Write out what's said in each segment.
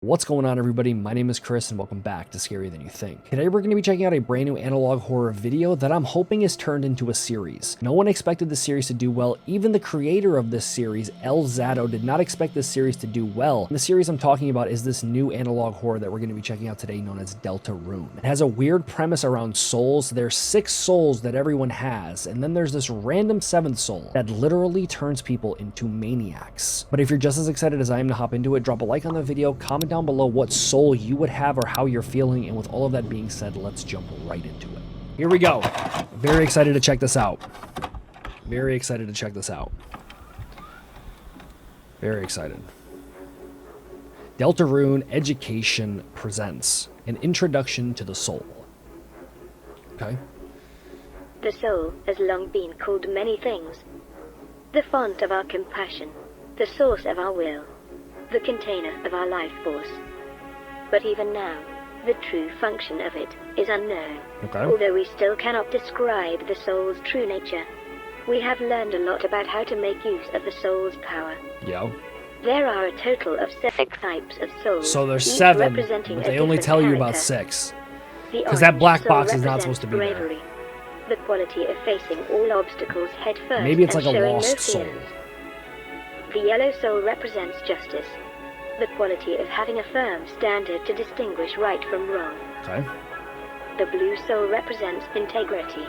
What's going on, everybody? My name is Chris and welcome back to Scarier Than You Think. Today we're going to be checking out a brand new analog horror video that I'm hoping is turned into a series. No one expected the series to do well. Even the creator of this series, Zatto, did not expect this series to do well. And the series I'm talking about is this new analog horror that we're going to be checking out today known as Deltarune. It has a weird premise around souls. There's 6 souls that everyone has, and then there's this random 7th soul that literally turns people into maniacs. But if you're just as excited as I am to hop into it, drop a like on the video, comment down below what soul you would have or how you're feeling, and with all of that being said, let's jump right into it. Here we go. Very excited to check this out. Very excited to check this out. Very excited. Deltarune Education presents an introduction to the soul. Okay. The soul has long been called many things. The font of our compassion, the source of our will, the container of our life force. But even now, the true function of it is unknown. Okay. Although we still cannot describe the soul's true nature, we have learned a lot about how to make use of the soul's power. Yeah. There are a total of 6 types of souls. So there's each 7, representing but a they only different tell you about character. 6. The Because that orange black soul box is not represents supposed to be there. bravery, the quality of facing all obstacles head first. Maybe it's and like a showing lost no soul. fear. The yellow soul represents justice, the quality of having a firm standard to distinguish right from wrong. Okay. The blue soul represents integrity,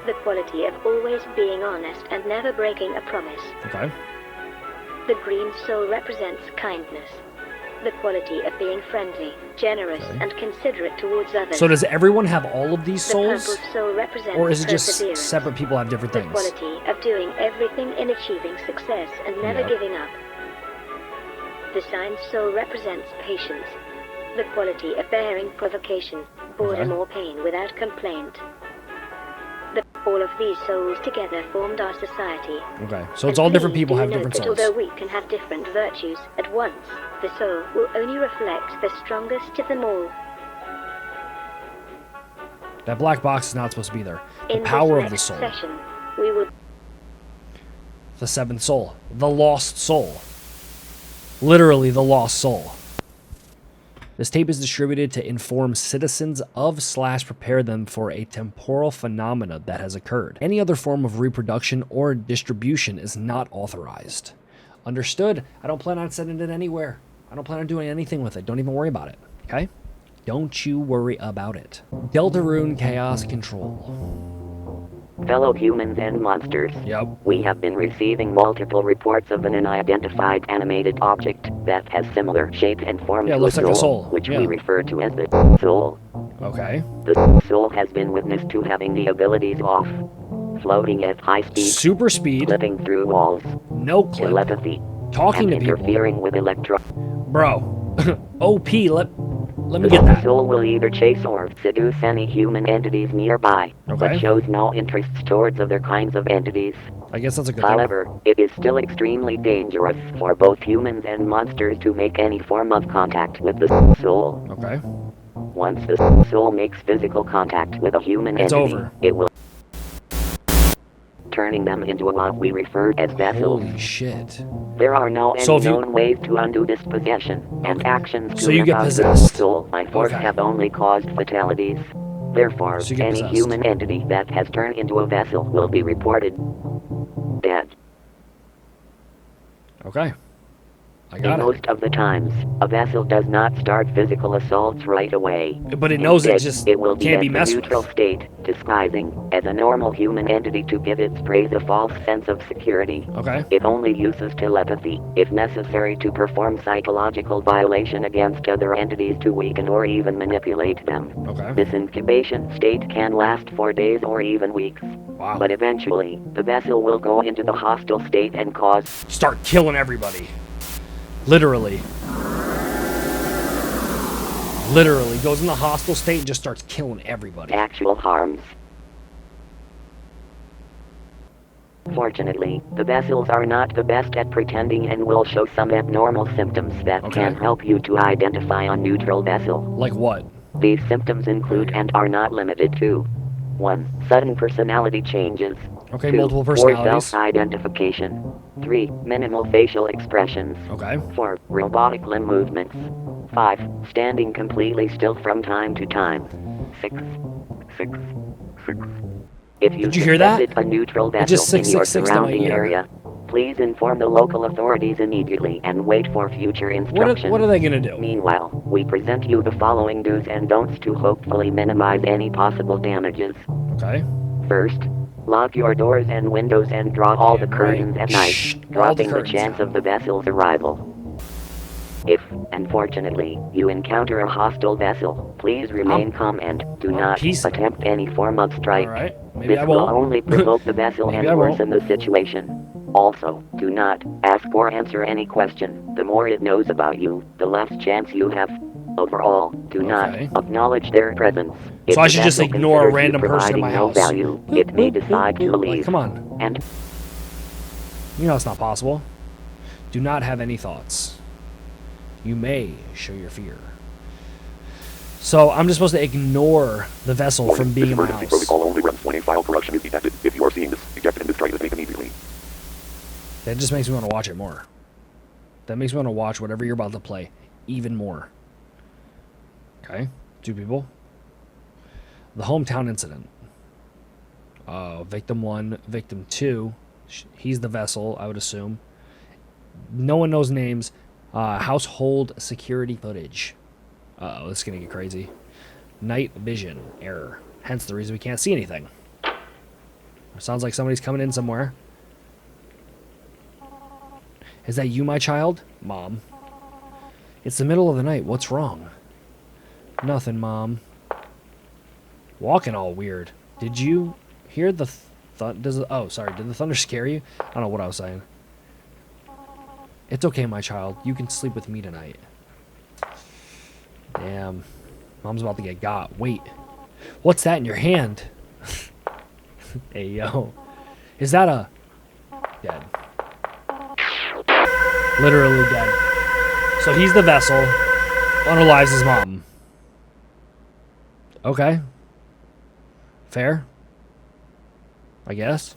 the quality of always being honest and never breaking a promise. Okay. The green soul represents kindness, the quality of being friendly, generous, Okay. and considerate towards others. So does everyone have all of these The souls? purple soul represents Or is it just perseverance, separate people have different the things? quality of doing everything in achieving success and never Yeah. giving up. The sign soul represents patience, the quality of bearing provocation, boredom, Okay. or pain without complaint. All of these souls together formed our society. Okay. So it's And all different please people do have note different that souls. although we can have different virtues at once, the soul will only reflect the strongest of them all. That black box is not supposed to be there. The In power this of the next soul. session, we will The 7th soul. The lost soul. Literally the lost soul. This tape is distributed to inform citizens of/prepare them for a temporal phenomena that has occurred. Any other form of reproduction or distribution is not authorized. Understood? I don't plan on sending it anywhere. I don't plan on doing anything with it. Don't even worry about it. Okay? Don't you worry about it. Deltarune Chaos Control. Fellow humans and monsters, Yep. we have been receiving multiple reports of an unidentified animated object that has similar shape and form Yeah, it to looks a like a soul, soul, which yeah. we refer to as the soul. Okay. The soul has been witnessed to having the abilities of floating at high speed, Super speed. clipping through walls, No clip. telepathy, Talking and to people. interfering with Bro. OP, let me The get that. soul will either chase or seduce any human entities nearby, Okay. but shows no interest towards other kinds of entities. I guess that's a good thing. However, it is still extremely dangerous for both humans and monsters to make any form of contact with the soul. Okay. Once the soul makes physical contact with a human It's entity, over. it will turning them into what we refer as vessels. Holy shit. There are no So if you- known ways to undo this possession, and actions to So you get knock the possessed. soul by force Okay. have only caused fatalities. Therefore, So you get any possessed. human entity that has turned into a vessel will be reported dead. Okay. I got it. Most of the times, a vessel does not start physical assaults right away. But it knows it Instead, just it will be can't at be the messed neutral with. state, disguising as a normal human entity to give its prey a false sense of security. Okay. It only uses telepathy, if necessary, to perform psychological violation against other entities to weaken or even manipulate them. Okay. This incubation state can last for days or even weeks. Wow. But eventually, the vessel will go into the hostile state and cause Start killing everybody. Literally. Literally. Goes in the hostile state and just starts killing everybody. actual harms. Fortunately, the vessels are not the best at pretending and will show some abnormal symptoms that Okay. can help you to identify a neutral vessel. Like what? These symptoms include and are not limited to 1. Sudden personality changes. Okay, 2. multiple Poor personalities. self-identification. 3. Minimal facial expressions. Okay. 4. Robotic limb movements. 5. Standing completely still from time to time. 6. 6. 6. If you Did you hear that? suspected a neutral It just vessel in your 666 to my surrounding ear. area, please inform the local authorities immediately and wait for future instructions. What are they gonna do? Meanwhile, we present you the following do's and don'ts to hopefully minimize any possible damages. Okay. First, lock your doors and windows and draw all the Damn curtains right. at night, Shh, all the dropping the curtains chance down. of the vessel's arrival. If, unfortunately, you encounter a hostile vessel, please remain calm and do not peace. attempt any form of strike. All right. Maybe This I will won't. only provoke the vessel Maybe and I won't. worsen the situation. Also, do not ask or answer any question. The more it knows about you, the less chance you have. Overall, do not Okay. acknowledge their presence. If So I the should just vessel ignore a considers you random person in my providing no house. value, it may decide to Like, leave. come on. And You know it's not possible. Do not have any thoughts. You may show your fear. So I'm just supposed to ignore the vessel from being in my Emergency house. protocol only runs when a file corruption is detected. If you are seeing this, eject and destroy this immediately. That just makes me want to watch it more. That makes me want to watch whatever you're about to play even more. Okay, 2 people. The hometown incident. Victim 1, victim 2. He's the vessel, I would assume. No one knows names. Household security footage. Uh-oh, this is going to get crazy. Night vision error. Hence the reason we can't see anything. Sounds like somebody's coming in somewhere. Is that you, my child? Mom. It's the middle of the night. What's wrong? Nothing, Mom. Walking all weird. Did you hear the oh, sorry. Did the thunder scare you? I don't know what I was saying. It's okay, my child. You can sleep with me tonight. Damn. Mom's about to get got. Wait. What's that in your hand? Hey, yo. Is that a... Dead. Literally dead. So he's the vessel. Unalives his mom. Okay. Fair. I guess.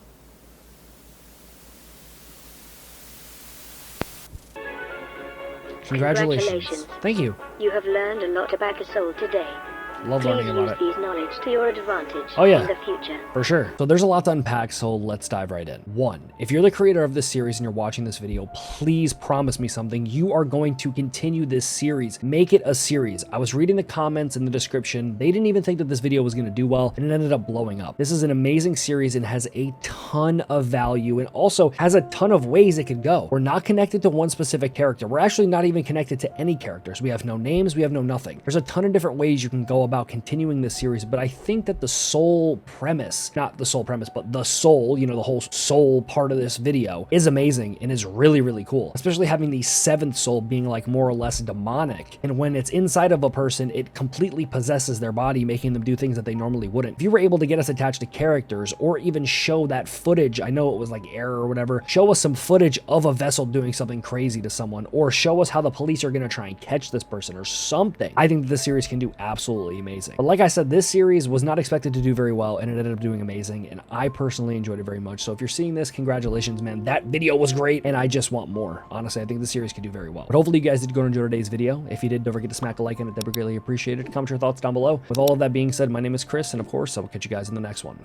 Congratulations. Thank you. You have learned a lot about the soul today. Love Please learning about use it. these knowledge to your advantage Oh, yeah. in the future. For sure. So there's a lot to unpack, so let's dive right in. 1, if you're the creator of this series and you're watching this video, please promise me something. You are going to continue this series. Make it a series. I was reading the comments in the description. They didn't even think that this video was going to do well, and it ended up blowing up. This is an amazing series and has a ton of value and also has a ton of ways it could go. We're not connected to one specific character. We're actually not even connected to any characters. We have no names. We have no nothing. There's a ton of different ways you can go about continuing this series, but I think that the sole premise, not the sole premise, but the soul, you know, the whole soul part of this video is amazing and is really, really cool. Especially having the 7th soul being like more or less demonic. And when it's inside of a person, it completely possesses their body, making them do things that they normally wouldn't. If you were able to get us attached to characters or even show that footage, I know it was like error or whatever, show us some footage of a vessel doing something crazy to someone, or show us how the police are going to try and catch this person or something. I think that this series can do absolutely amazing. But like I said, this series was not expected to do very well, and it ended up doing amazing, and I personally enjoyed it very much. So if you're seeing this, congratulations, man. That video was great, and I just want more. Honestly, I think this series could do very well. But hopefully you guys did go and enjoy today's video. If you did, don't forget to smack a like on it. That'd be greatly appreciated. Comment your thoughts down below. With all of that being said, my name is Chris, and of course, I will catch you guys in the next one.